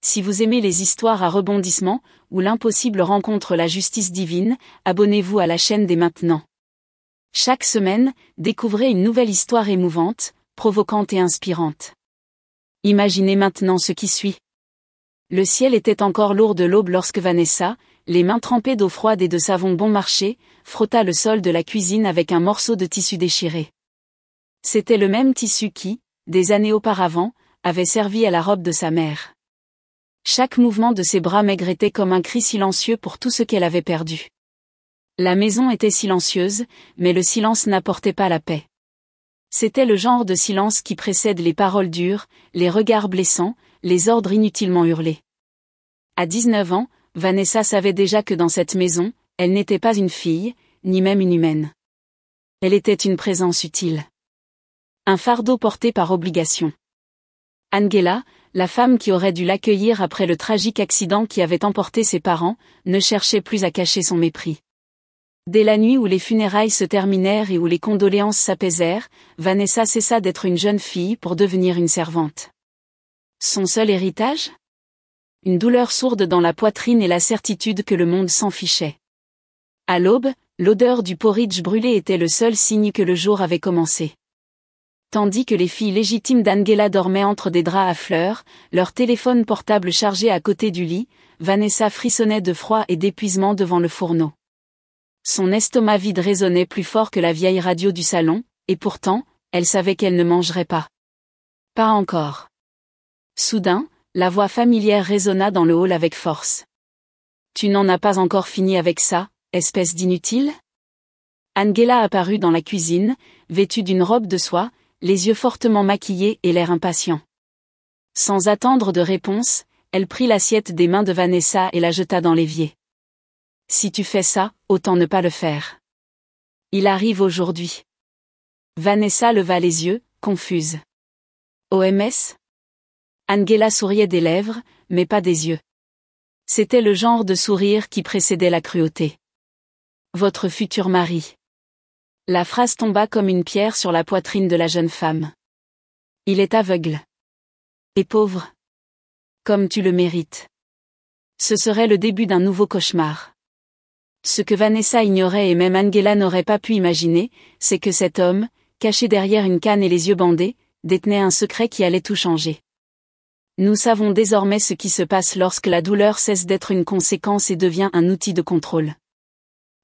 Si vous aimez les histoires à rebondissements, où l'impossible rencontre la justice divine, abonnez-vous à la chaîne dès maintenant. Chaque semaine, découvrez une nouvelle histoire émouvante, provoquante et inspirante. Imaginez maintenant ce qui suit. Le ciel était encore lourd de l'aube lorsque Vanessa, les mains trempées d'eau froide et de savon bon marché, frotta le sol de la cuisine avec un morceau de tissu déchiré. C'était le même tissu qui, des années auparavant, avait servi à la robe de sa mère. Chaque mouvement de ses bras maigres était comme un cri silencieux pour tout ce qu'elle avait perdu. La maison était silencieuse, mais le silence n'apportait pas la paix. C'était le genre de silence qui précède les paroles dures, les regards blessants, les ordres inutilement hurlés. À 19 ans, Vanessa savait déjà que dans cette maison, elle n'était pas une fille, ni même une humaine. Elle était une présence utile. Un fardeau porté par obligation. Angela, la femme qui aurait dû l'accueillir après le tragique accident qui avait emporté ses parents, ne cherchait plus à cacher son mépris. Dès la nuit où les funérailles se terminèrent et où les condoléances s'apaisèrent, Vanessa cessa d'être une jeune fille pour devenir une servante. Son seul héritage ? Une douleur sourde dans la poitrine et la certitude que le monde s'en fichait. À l'aube, l'odeur du porridge brûlé était le seul signe que le jour avait commencé. Tandis que les filles légitimes d'Angela dormaient entre des draps à fleurs, leur téléphone portable chargé à côté du lit, Vanessa frissonnait de froid et d'épuisement devant le fourneau. Son estomac vide résonnait plus fort que la vieille radio du salon, et pourtant, elle savait qu'elle ne mangerait pas. Pas encore. Soudain, la voix familière résonna dans le hall avec force. « Tu n'en as pas encore fini avec ça, espèce d'inutile ?» Angela apparut dans la cuisine, vêtue d'une robe de soie, les yeux fortement maquillés et l'air impatient. Sans attendre de réponse, elle prit l'assiette des mains de Vanessa et la jeta dans l'évier. « Si tu fais ça, autant ne pas le faire. Il arrive aujourd'hui. » Vanessa leva les yeux, confuse. « OMS ?» Angela souriait des lèvres, mais pas des yeux. C'était le genre de sourire qui précédait la cruauté. « Votre futur mari. » La phrase tomba comme une pierre sur la poitrine de la jeune femme. « Il est aveugle. Et pauvre. Comme tu le mérites. » Ce serait le début d'un nouveau cauchemar. Ce que Vanessa ignorait et même Angela n'aurait pas pu imaginer, c'est que cet homme, caché derrière une canne et les yeux bandés, détenait un secret qui allait tout changer. Nous savons désormais ce qui se passe lorsque la douleur cesse d'être une conséquence et devient un outil de contrôle.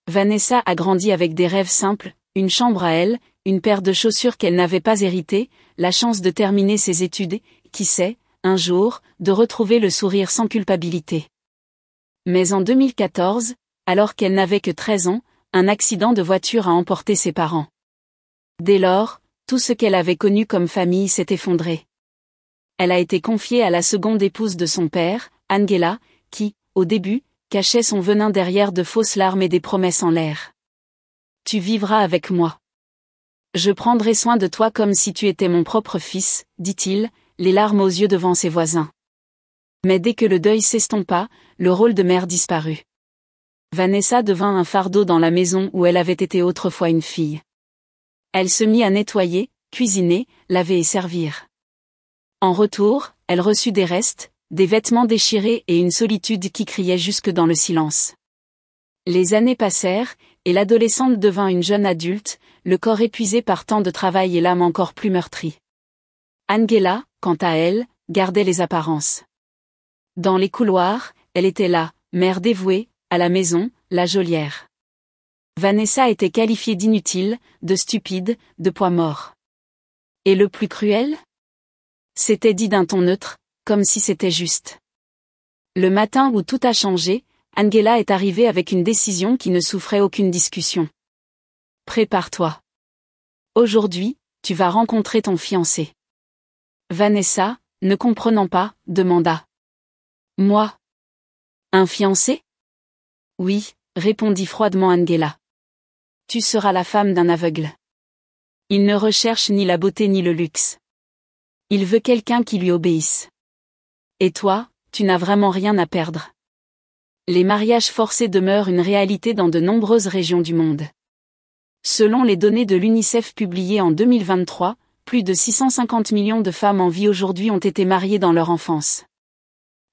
Vanessa a grandi avec des rêves simples, une chambre à elle, une paire de chaussures qu'elle n'avait pas héritées, la chance de terminer ses études et, qui sait, un jour, de retrouver le sourire sans culpabilité. Mais en 2014, alors qu'elle n'avait que 13 ans, un accident de voiture a emporté ses parents. Dès lors, tout ce qu'elle avait connu comme famille s'est effondré. Elle a été confiée à la seconde épouse de son père, Angela, qui, au début, cachait son venin derrière de fausses larmes et des promesses en l'air. « Tu vivras avec moi. Je prendrai soin de toi comme si tu étais mon propre fils, » dit-il, les larmes aux yeux devant ses voisins. Mais dès que le deuil s'estompa, le rôle de mère disparut. Vanessa devint un fardeau dans la maison où elle avait été autrefois une fille. Elle se mit à nettoyer, cuisiner, laver et servir. En retour, elle reçut des restes, des vêtements déchirés et une solitude qui criait jusque dans le silence. Les années passèrent, et l'adolescente devint une jeune adulte, le corps épuisé par tant de travail et l'âme encore plus meurtrie. Angela, quant à elle, gardait les apparences. Dans les couloirs, elle était là, mère dévouée, à la maison, la geôlière. Vanessa était qualifiée d'inutile, de stupide, de poids mort. Et le plus cruel ? C'était dit d'un ton neutre, comme si c'était juste. Le matin où tout a changé, Angela est arrivée avec une décision qui ne souffrait aucune discussion. Prépare-toi. Aujourd'hui, tu vas rencontrer ton fiancé. Vanessa, ne comprenant pas, demanda. Moi ? Un fiancé ? Oui, répondit froidement Angela. Tu seras la femme d'un aveugle. Il ne recherche ni la beauté ni le luxe. Il veut quelqu'un qui lui obéisse. Et toi, tu n'as vraiment rien à perdre. Les mariages forcés demeurent une réalité dans de nombreuses régions du monde. Selon les données de l'UNICEF publiées en 2023, plus de 650 millions de femmes en vie aujourd'hui ont été mariées dans leur enfance.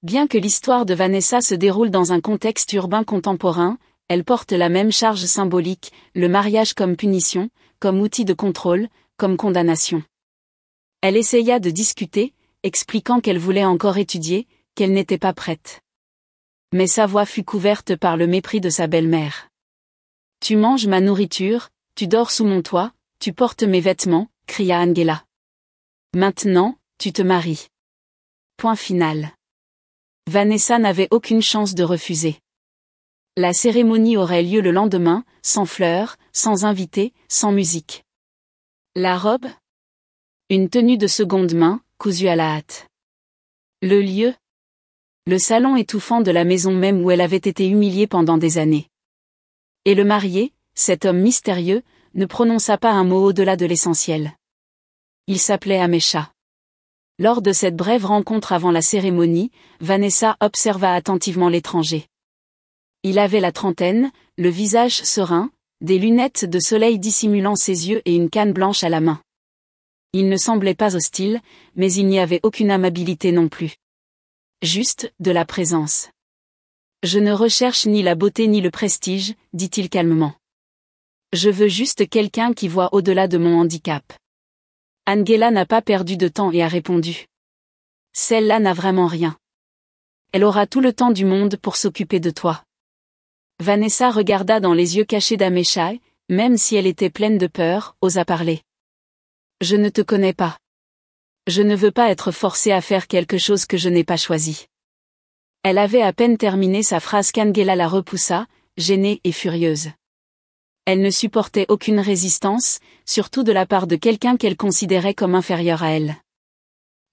Bien que l'histoire de Vanessa se déroule dans un contexte urbain contemporain, elle porte la même charge symbolique, le mariage comme punition, comme outil de contrôle, comme condamnation. Elle essaya de discuter, expliquant qu'elle voulait encore étudier, qu'elle n'était pas prête. Mais sa voix fut couverte par le mépris de sa belle-mère. « Tu manges ma nourriture, tu dors sous mon toit, tu portes mes vêtements », cria Angela. « Maintenant, tu te maries. » Point final. Vanessa n'avait aucune chance de refuser. La cérémonie aurait lieu le lendemain, sans fleurs, sans invités, sans musique. La robe ? Une tenue de seconde main, cousue à la hâte. Le lieu ? Le salon étouffant de la maison même où elle avait été humiliée pendant des années. Et le marié, cet homme mystérieux, ne prononça pas un mot au-delà de l'essentiel. Il s'appelait Amecha. Lors de cette brève rencontre avant la cérémonie, Vanessa observa attentivement l'étranger. Il avait la trentaine, le visage serein, des lunettes de soleil dissimulant ses yeux et une canne blanche à la main. Il ne semblait pas hostile, mais il n'y avait aucune amabilité non plus. Juste, de la présence. « Je ne recherche ni la beauté ni le prestige », dit-il calmement. « Je veux juste quelqu'un qui voit au-delà de mon handicap. » Angela n'a pas perdu de temps et a répondu. « Celle-là n'a vraiment rien. Elle aura tout le temps du monde pour s'occuper de toi. » Vanessa regarda dans les yeux cachés d'Amecha, même si elle était pleine de peur, osa parler. « Je ne te connais pas. Je ne veux pas être forcée à faire quelque chose que je n'ai pas choisi. » Elle avait à peine terminé sa phrase qu'Angela la repoussa, gênée et furieuse. Elle ne supportait aucune résistance, surtout de la part de quelqu'un qu'elle considérait comme inférieur à elle.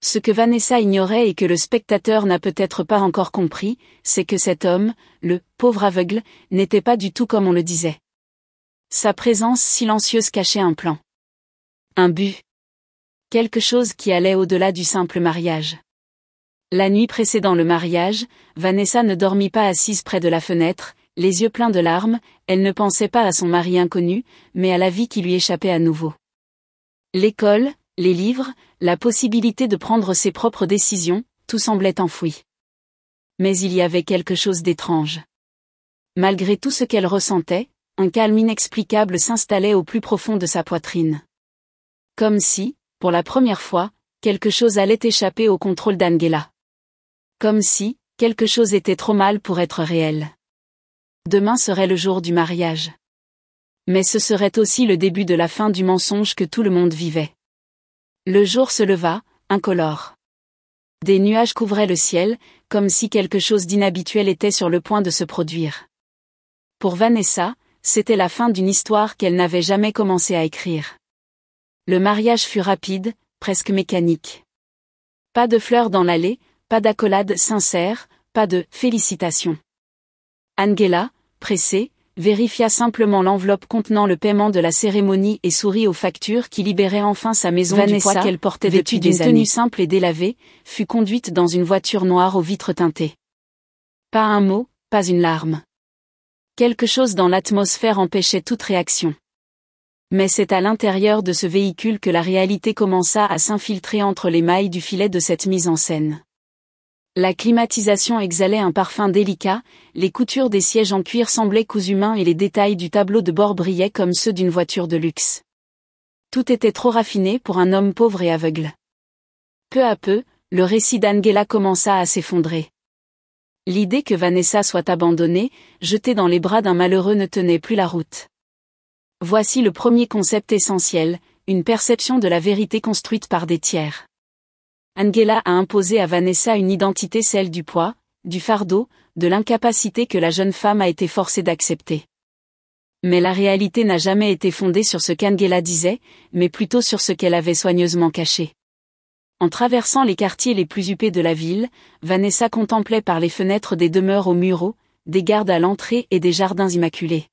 Ce que Vanessa ignorait et que le spectateur n'a peut-être pas encore compris, c'est que cet homme, le « pauvre aveugle », n'était pas du tout comme on le disait. Sa présence silencieuse cachait un plan. Un but. Quelque chose qui allait au-delà du simple mariage. La nuit précédant le mariage, Vanessa ne dormit pas assise près de la fenêtre, les yeux pleins de larmes, elle ne pensait pas à son mari inconnu, mais à la vie qui lui échappait à nouveau. L'école, les livres, la possibilité de prendre ses propres décisions, tout semblait enfoui. Mais il y avait quelque chose d'étrange. Malgré tout ce qu'elle ressentait, un calme inexplicable s'installait au plus profond de sa poitrine. Comme si, pour la première fois, quelque chose allait échapper au contrôle d'Angela. Comme si, quelque chose était trop mal pour être réel. Demain serait le jour du mariage. Mais ce serait aussi le début de la fin du mensonge que tout le monde vivait. Le jour se leva, incolore. Des nuages couvraient le ciel, comme si quelque chose d'inhabituel était sur le point de se produire. Pour Vanessa, c'était la fin d'une histoire qu'elle n'avait jamais commencé à écrire. Le mariage fut rapide, presque mécanique. Pas de fleurs dans l'allée, pas d'accolade sincère, pas de « félicitations ». Angela, pressée, vérifia simplement l'enveloppe contenant le paiement de la cérémonie et sourit aux factures qui libéraient enfin sa maison du poids qu'elle portait depuis des années. Vêtue d'une tenue simple et délavée, fut conduite dans une voiture noire aux vitres teintées. Pas un mot, pas une larme. Quelque chose dans l'atmosphère empêchait toute réaction. Mais c'est à l'intérieur de ce véhicule que la réalité commença à s'infiltrer entre les mailles du filet de cette mise en scène. La climatisation exhalait un parfum délicat, les coutures des sièges en cuir semblaient cousus main et les détails du tableau de bord brillaient comme ceux d'une voiture de luxe. Tout était trop raffiné pour un homme pauvre et aveugle. Peu à peu, le récit d'Angela commença à s'effondrer. L'idée que Vanessa soit abandonnée, jetée dans les bras d'un malheureux ne tenait plus la route. Voici le premier concept essentiel, une perception de la vérité construite par des tiers. Angela a imposé à Vanessa une identité, celle du poids, du fardeau, de l'incapacité que la jeune femme a été forcée d'accepter. Mais la réalité n'a jamais été fondée sur ce qu'Angela disait, mais plutôt sur ce qu'elle avait soigneusement caché. En traversant les quartiers les plus huppés de la ville, Vanessa contemplait par les fenêtres des demeures aux murs hauts, des gardes à l'entrée et des jardins immaculés.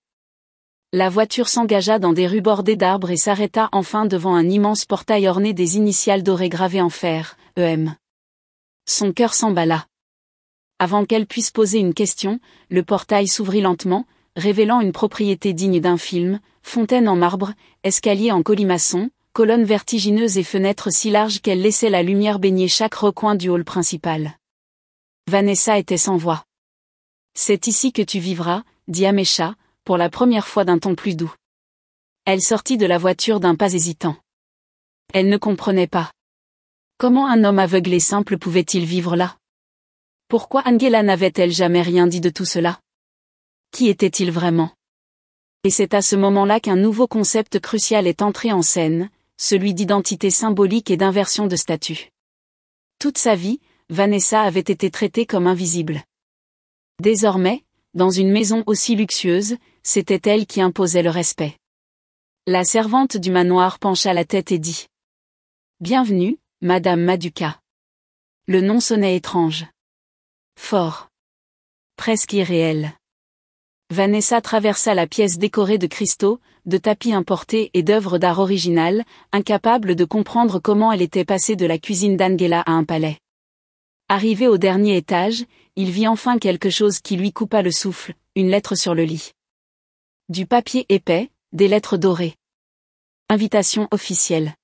La voiture s'engagea dans des rues bordées d'arbres et s'arrêta enfin devant un immense portail orné des initiales dorées gravées en fer, EM. Son cœur s'emballa. Avant qu'elle puisse poser une question, le portail s'ouvrit lentement, révélant une propriété digne d'un film, fontaine en marbre, escalier en colimaçon, colonnes vertigineuses et fenêtres si larges qu'elles laissaient la lumière baigner chaque recoin du hall principal. Vanessa était sans voix. C'est ici que tu vivras, dit Amécha, pour la première fois d'un ton plus doux. Elle sortit de la voiture d'un pas hésitant. Elle ne comprenait pas. Comment un homme aveugle et simple pouvait-il vivre là? Pourquoi Angela n'avait-elle jamais rien dit de tout cela? Qui était-il vraiment? Et c'est à ce moment-là qu'un nouveau concept crucial est entré en scène, celui d'identité symbolique et d'inversion de statut. Toute sa vie, Vanessa avait été traitée comme invisible. Désormais, dans une maison aussi luxueuse, c'était elle qui imposait le respect. La servante du manoir pencha la tête et dit: « Bienvenue, Madame Maduka. » Le nom sonnait étrange. Fort. Presque irréel. Vanessa traversa la pièce décorée de cristaux, de tapis importés et d'œuvres d'art originales, incapable de comprendre comment elle était passée de la cuisine d'Angela à un palais. Arrivé au dernier étage, il vit enfin quelque chose qui lui coupa le souffle, une lettre sur le lit. Du papier épais, des lettres dorées. Invitation officielle.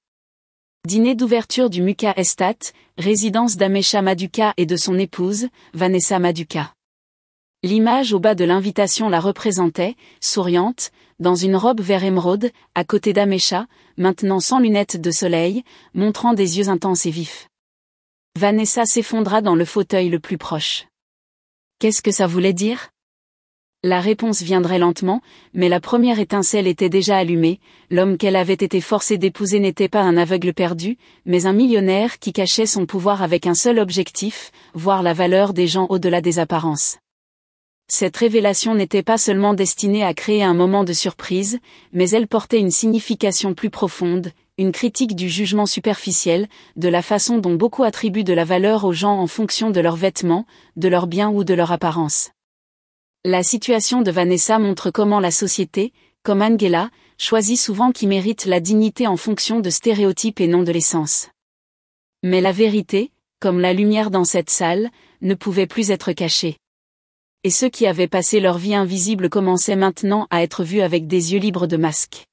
Dîner d'ouverture du Muka Estate, résidence d'Amécha Maduka et de son épouse, Vanessa Maduka. L'image au bas de l'invitation la représentait, souriante, dans une robe vert émeraude, à côté d'Amécha, maintenant sans lunettes de soleil, montrant des yeux intenses et vifs. Vanessa s'effondra dans le fauteuil le plus proche. Qu'est-ce que ça voulait dire? La réponse viendrait lentement, mais la première étincelle était déjà allumée. L'homme qu'elle avait été forcée d'épouser n'était pas un aveugle perdu, mais un millionnaire qui cachait son pouvoir avec un seul objectif, voir la valeur des gens au-delà des apparences. Cette révélation n'était pas seulement destinée à créer un moment de surprise, mais elle portait une signification plus profonde, une critique du jugement superficiel, de la façon dont beaucoup attribuent de la valeur aux gens en fonction de leurs vêtements, de leurs biens ou de leur apparence. La situation de Vanessa montre comment la société, comme Angela, choisit souvent qui mérite la dignité en fonction de stéréotypes et non de l'essence. Mais la vérité, comme la lumière dans cette salle, ne pouvait plus être cachée. Et ceux qui avaient passé leur vie invisible commençaient maintenant à être vus avec des yeux libres de masques.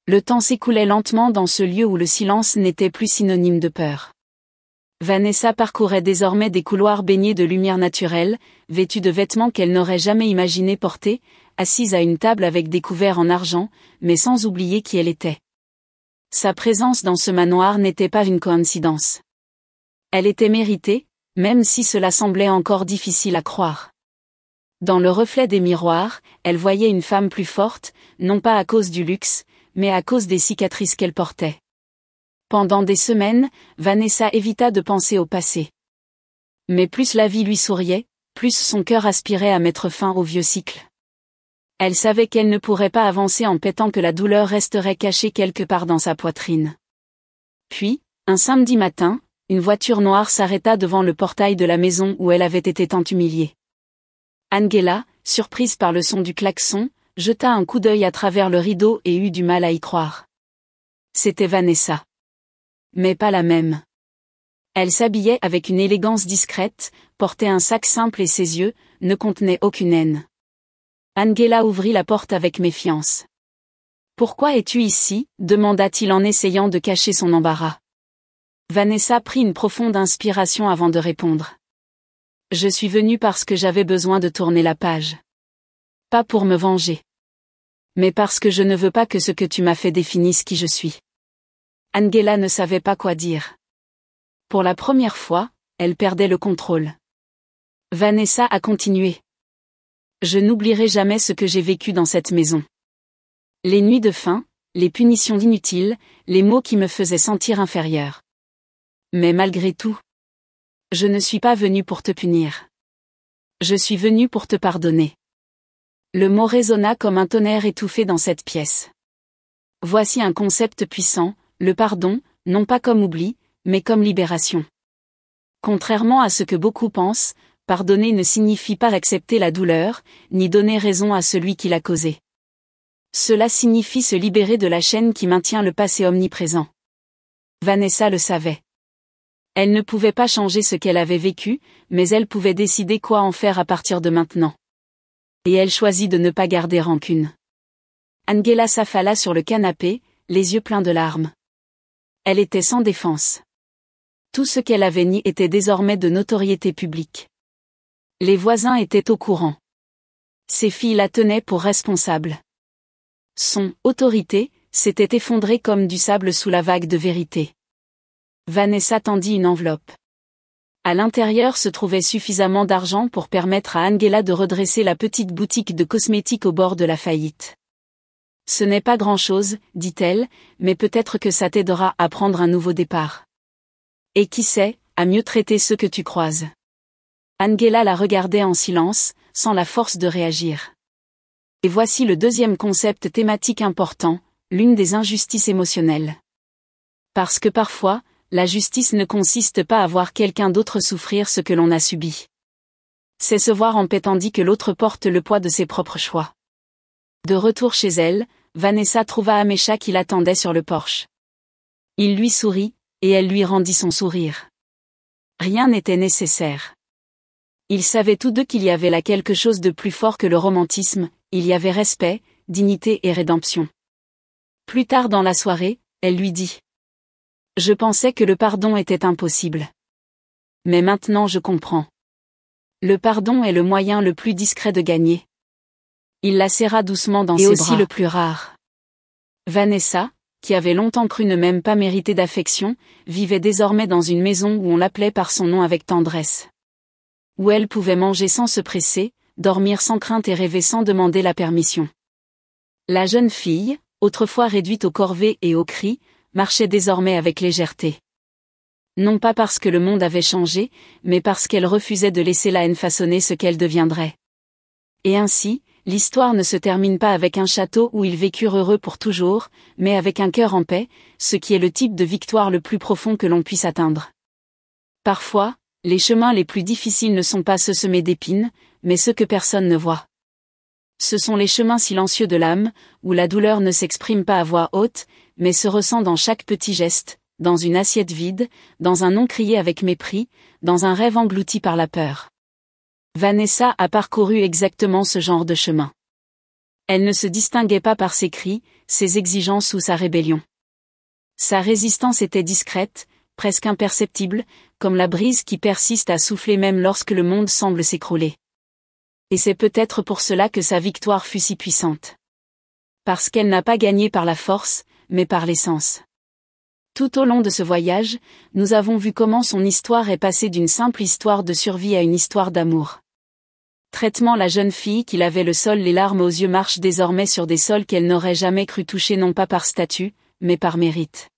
Le temps s'écoulait lentement dans ce lieu où le silence n'était plus synonyme de peur. Vanessa parcourait désormais des couloirs baignés de lumière naturelle, vêtue de vêtements qu'elle n'aurait jamais imaginé porter, assise à une table avec des couverts en argent, mais sans oublier qui elle était. Sa présence dans ce manoir n'était pas une coïncidence. Elle était méritée, même si cela semblait encore difficile à croire. Dans le reflet des miroirs, elle voyait une femme plus forte, non pas à cause du luxe, mais à cause des cicatrices qu'elle portait. Pendant des semaines, Vanessa évita de penser au passé. Mais plus la vie lui souriait, plus son cœur aspirait à mettre fin au vieux cycle. Elle savait qu'elle ne pourrait pas avancer en pétant que la douleur resterait cachée quelque part dans sa poitrine. Puis, un samedi matin, une voiture noire s'arrêta devant le portail de la maison où elle avait été tant humiliée. Angela, surprise par le son du klaxon, jeta un coup d'œil à travers le rideau et eut du mal à y croire. C'était Vanessa. Mais pas la même. Elle s'habillait avec une élégance discrète, portait un sac simple et ses yeux ne contenaient aucune haine. Angela ouvrit la porte avec méfiance. « Pourquoi es-tu ici ?» demanda-t-il en essayant de cacher son embarras. Vanessa prit une profonde inspiration avant de répondre. « Je suis venue parce que j'avais besoin de tourner la page. Pas pour me venger. Mais parce que je ne veux pas que ce que tu m'as fait définisse qui je suis. » Angela ne savait pas quoi dire. Pour la première fois, elle perdait le contrôle. Vanessa a continué. « Je n'oublierai jamais ce que j'ai vécu dans cette maison. Les nuits de faim, les punitions inutiles, les mots qui me faisaient sentir inférieure. Mais malgré tout, je ne suis pas venue pour te punir. Je suis venue pour te pardonner. » Le mot résonna comme un tonnerre étouffé dans cette pièce. Voici un concept puissant, le pardon, non pas comme oubli, mais comme libération. Contrairement à ce que beaucoup pensent, pardonner ne signifie pas accepter la douleur, ni donner raison à celui qui l'a causée. Cela signifie se libérer de la chaîne qui maintient le passé omniprésent. Vanessa le savait. Elle ne pouvait pas changer ce qu'elle avait vécu, mais elle pouvait décider quoi en faire à partir de maintenant. Et elle choisit de ne pas garder rancune. Angela s'affala sur le canapé, les yeux pleins de larmes. Elle était sans défense. Tout ce qu'elle avait nié était désormais de notoriété publique. Les voisins étaient au courant. Ses filles la tenaient pour responsable. Son « autorité » s'était effondrée comme du sable sous la vague de vérité. Vanessa tendit une enveloppe. À l'intérieur se trouvait suffisamment d'argent pour permettre à Angela de redresser la petite boutique de cosmétiques au bord de la faillite. « Ce n'est pas grand-chose, dit-elle, mais peut-être que ça t'aidera à prendre un nouveau départ. Et qui sait, à mieux traiter ceux que tu croises. » Angela la regardait en silence, sans la force de réagir. Et voici le deuxième concept thématique important, l'une des injustices émotionnelles. Parce que parfois, la justice ne consiste pas à voir quelqu'un d'autre souffrir ce que l'on a subi. C'est se voir en paix tandis que l'autre porte le poids de ses propres choix. De retour chez elle, Vanessa trouva Amecha qui l'attendait sur le porche. Il lui sourit, et elle lui rendit son sourire. Rien n'était nécessaire. Ils savaient tous deux qu'il y avait là quelque chose de plus fort que le romantisme, il y avait respect, dignité et rédemption. Plus tard dans la soirée, elle lui dit. Je pensais que le pardon était impossible. Mais maintenant je comprends. Le pardon est le moyen le plus discret de gagner. Il la serra doucement dans ses bras. Et aussi le plus rare. Vanessa, qui avait longtemps cru ne même pas mériter d'affection, vivait désormais dans une maison où on l'appelait par son nom avec tendresse. Où elle pouvait manger sans se presser, dormir sans crainte et rêver sans demander la permission. La jeune fille, autrefois réduite aux corvées et aux cris, marchait désormais avec légèreté. Non pas parce que le monde avait changé, mais parce qu'elle refusait de laisser la haine façonner ce qu'elle deviendrait. Et ainsi, l'histoire ne se termine pas avec un château où ils vécurent heureux pour toujours, mais avec un cœur en paix, ce qui est le type de victoire le plus profond que l'on puisse atteindre. Parfois, les chemins les plus difficiles ne sont pas ceux semés d'épines, mais ceux que personne ne voit. Ce sont les chemins silencieux de l'âme, où la douleur ne s'exprime pas à voix haute, mais se ressent dans chaque petit geste, dans une assiette vide, dans un nom crié avec mépris, dans un rêve englouti par la peur. Vanessa a parcouru exactement ce genre de chemin. Elle ne se distinguait pas par ses cris, ses exigences ou sa rébellion. Sa résistance était discrète, presque imperceptible, comme la brise qui persiste à souffler même lorsque le monde semble s'écrouler. Et c'est peut-être pour cela que sa victoire fut si puissante. Parce qu'elle n'a pas gagné par la force, mais par l'essence. Tout au long de ce voyage, nous avons vu comment son histoire est passée d'une simple histoire de survie à une histoire d'amour. Traitement la jeune fille qui lavait le sol les larmes aux yeux marche désormais sur des sols qu'elle n'aurait jamais cru toucher non pas par statut, mais par mérite.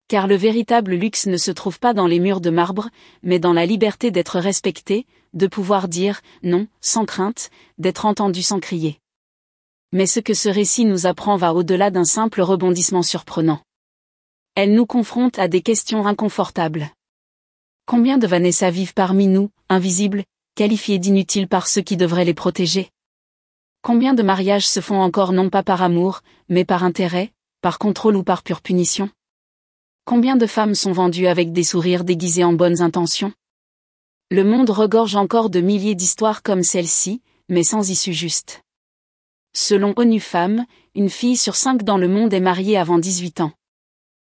Car le véritable luxe ne se trouve pas dans les murs de marbre, mais dans la liberté d'être respecté, de pouvoir dire « non » sans crainte, d'être entendu sans crier. Mais ce que ce récit nous apprend va au-delà d'un simple rebondissement surprenant. Elle nous confronte à des questions inconfortables. Combien de Vanessa vivent parmi nous, invisibles, qualifiées d'inutiles par ceux qui devraient les protéger? Combien de mariages se font encore non pas par amour, mais par intérêt, par contrôle ou par pure punition? Combien de femmes sont vendues avec des sourires déguisés en bonnes intentions? Le monde regorge encore de milliers d'histoires comme celle-ci, mais sans issue juste. Selon ONU Femmes, une fille sur 5 dans le monde est mariée avant 18 ans.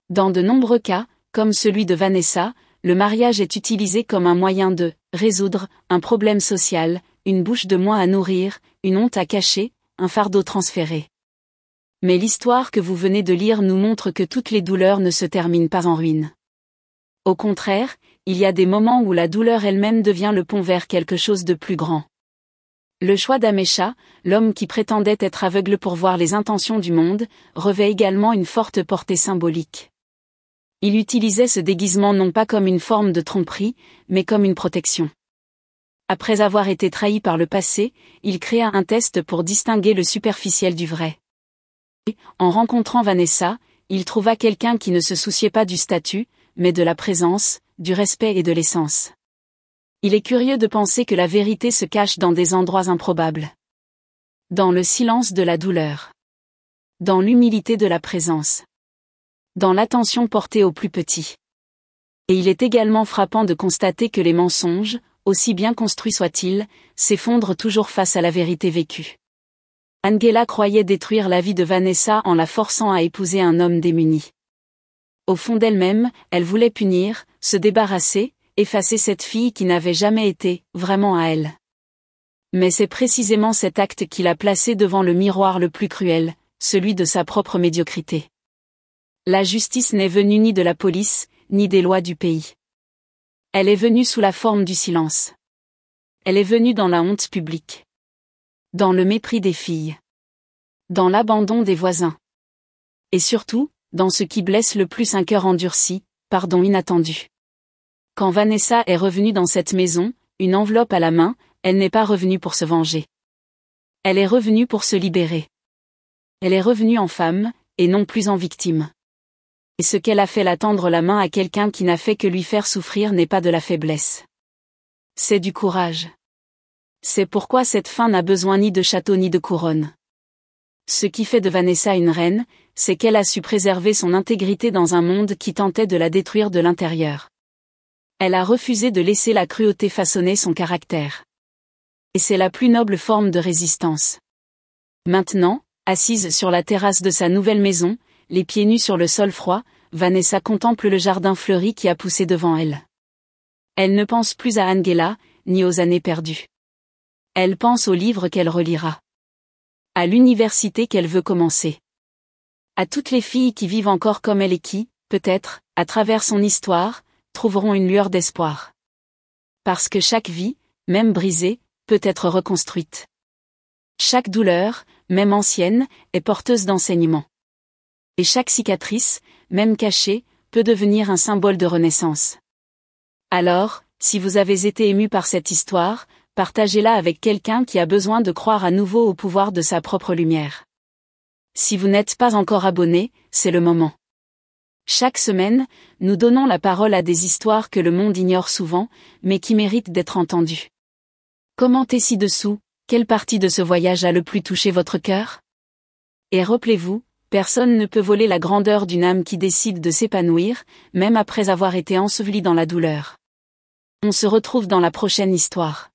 Dans de nombreux cas, comme celui de Vanessa, le mariage est utilisé comme un moyen de résoudre un problème social, une bouche de moins à nourrir, une honte à cacher, un fardeau transféré. Mais l'histoire que vous venez de lire nous montre que toutes les douleurs ne se terminent pas en ruine. Au contraire, il y a des moments où la douleur elle-même devient le pont vers quelque chose de plus grand. Le choix d'Amecha, l'homme qui prétendait être aveugle pour voir les intentions du monde, revêt également une forte portée symbolique. Il utilisait ce déguisement non pas comme une forme de tromperie, mais comme une protection. Après avoir été trahi par le passé, il créa un test pour distinguer le superficiel du vrai. En rencontrant Vanessa, il trouva quelqu'un qui ne se souciait pas du statut, mais de la présence, du respect et de l'essence. Il est curieux de penser que la vérité se cache dans des endroits improbables. Dans le silence de la douleur. Dans l'humilité de la présence. Dans l'attention portée aux plus petits. Et il est également frappant de constater que les mensonges, aussi bien construits soient-ils, s'effondrent toujours face à la vérité vécue. Angela croyait détruire la vie de Vanessa en la forçant à épouser un homme démuni. Au fond d'elle-même, elle voulait punir, se débarrasser, effacer cette fille qui n'avait jamais été vraiment à elle. Mais c'est précisément cet acte qui l'a placé devant le miroir le plus cruel, celui de sa propre médiocrité. La justice n'est venue ni de la police, ni des lois du pays. Elle est venue sous la forme du silence. Elle est venue dans la honte publique. Dans le mépris des filles. Dans l'abandon des voisins. Et surtout, dans ce qui blesse le plus un cœur endurci, pardon inattendu. Quand Vanessa est revenue dans cette maison, une enveloppe à la main, elle n'est pas revenue pour se venger. Elle est revenue pour se libérer. Elle est revenue en femme, et non plus en victime. Et ce qu'elle a fait, la tendre la main à quelqu'un qui n'a fait que lui faire souffrir, n'est pas de la faiblesse. C'est du courage. C'est pourquoi cette fin n'a besoin ni de château ni de couronne. Ce qui fait de Vanessa une reine, c'est qu'elle a su préserver son intégrité dans un monde qui tentait de la détruire de l'intérieur. Elle a refusé de laisser la cruauté façonner son caractère. Et c'est la plus noble forme de résistance. Maintenant, assise sur la terrasse de sa nouvelle maison, les pieds nus sur le sol froid, Vanessa contemple le jardin fleuri qui a poussé devant elle. Elle ne pense plus à Angela, ni aux années perdues. Elle pense aux livres qu'elle relira. À l'université qu'elle veut commencer. À toutes les filles qui vivent encore comme elle et qui, peut-être, à travers son histoire, trouveront une lueur d'espoir. Parce que chaque vie, même brisée, peut être reconstruite. Chaque douleur, même ancienne, est porteuse d'enseignement. Et chaque cicatrice, même cachée, peut devenir un symbole de renaissance. Alors, si vous avez été ému par cette histoire, partagez-la avec quelqu'un qui a besoin de croire à nouveau au pouvoir de sa propre lumière. Si vous n'êtes pas encore abonné, c'est le moment. Chaque semaine, nous donnons la parole à des histoires que le monde ignore souvent, mais qui méritent d'être entendues. Commentez ci-dessous, quelle partie de ce voyage a le plus touché votre cœur? Et rappelez-vous, personne ne peut voler la grandeur d'une âme qui décide de s'épanouir, même après avoir été ensevelie dans la douleur. On se retrouve dans la prochaine histoire.